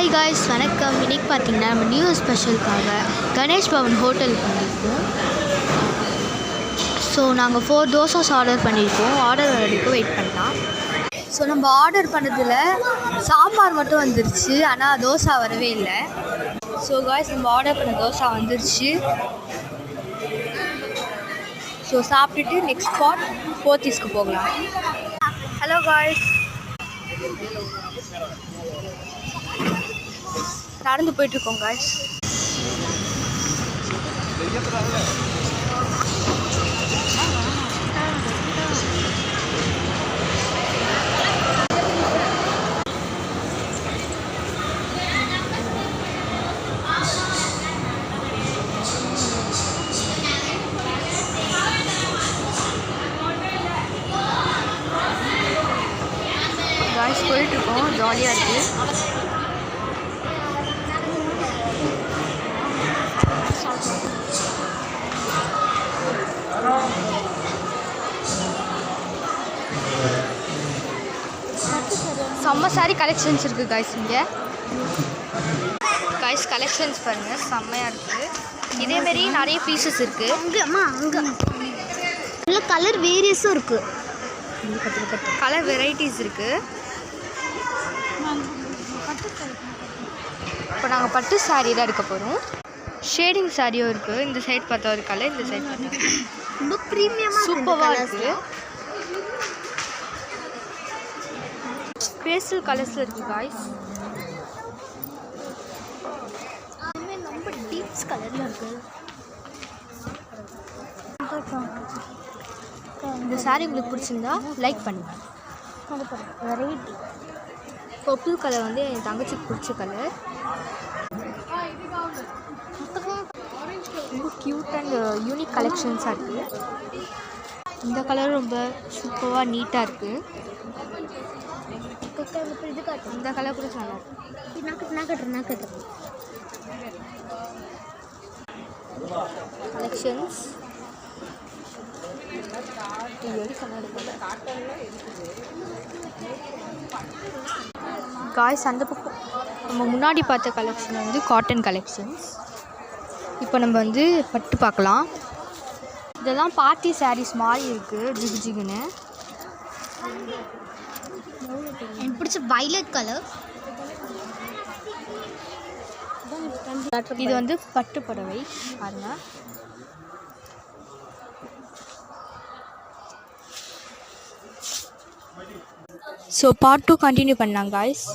Hi guys, வணக்கம். இன்றைக்கி பார்த்தீங்கன்னா நம்ம நியூ ஸ்பெஷலுக்காக கணேஷ் பவன் ஹோட்டலுக்கு வந்திருக்கோம். ஸோ நாங்கள் 4 தோசாஸ் ஆர்டர் பண்ணியிருக்கோம். ஆர்டர் வரைக்கும் வெயிட் பண்ணலாம். ஸோ நம்ம ஆர்டர் பண்ணதில் சாம்பார் மட்டும் வந்துருச்சு, ஆனால் தோசை வரவே இல்லை. ஸோ காய்ஸ், நம்ம ஆர்டர் பண்ண தோசை வந்துருச்சு. ஸோ சாப்பிட்டுட்டு நெக்ஸ்ட் ஸ்பாட் போத்தீஸ்க்கு போகலாம். ஹலோ காய்ஸ், நடந்து போயிட்டுருக்கோம் காய்ஸ். காய்ஸ் போயிட்டுருக்கோம், ஜாலியாக இருக்குது. செம்ம சாரி கலெக்ஷன்ஸ் இருக்குது காய்ஸ். இங்கே காய்ஸ் கலெக்ஷன்ஸ் பாருங்கள், செம்மையாக இருக்குது. இதேமாரி நிறைய பீசஸ் இருக்குது. அங்கே கலர் வேரியஸும் இருக்குது, கலர் வெரைட்டிஸ் இருக்குது. இப்போ நாங்கள் பட்டு சாரீ தான் எடுக்க போகிறோம். ஷேடிங் சாரியும் இருக்குது. இந்த சைட் பார்த்தா ஒரு கலர், இந்த சைட் பார்த்தா ரொம்ப ப்ரீமியமாக சூப்பராக இருக்குது. பேஸ்டல் கலர்ஸில் இருக்குது காய்ஸ். ரொம்ப டீப்ஸ் கலரில் இருக்குது. இந்த சாரீ உங்களுக்கு பிடிச்சிருந்தா லைக் பண்ணுங்கள். வெரைட்டி பர்பிள் கலர் வந்து என் தங்கச்சிக்கு பிடிச்ச கலர். ரொம்ப க்யூட் அண்ட் யூனிக் கலெக்ஷன்ஸாக இருக்குது. இந்த கலர் ரொம்ப சூப்பராக நீட்டாக இருக்குது. இந்த கலர் கூட நல்லா கலெக்ஷன்ஸ். காய்ஸ், அந்த பக்கம் நம்ம முன்னாடி பார்த்த கலெக்ஷன் வந்து காட்டன் கலெக்ஷன்ஸ். இப்போ நம்ம வந்து பட்டு பார்க்கலாம். இதெல்லாம் பார்ட்டி சாரீஸ் மாதிரி இருக்குது, ஜிகு ஜிகுன்னு. எனக்கு பிடிச்ச வைலட் கலர். இது வந்து பட்டு புடவை பாருங்க. ஸோ பார்ட் 2 கண்டினியூ பண்ணலாம் காய்ஸ்.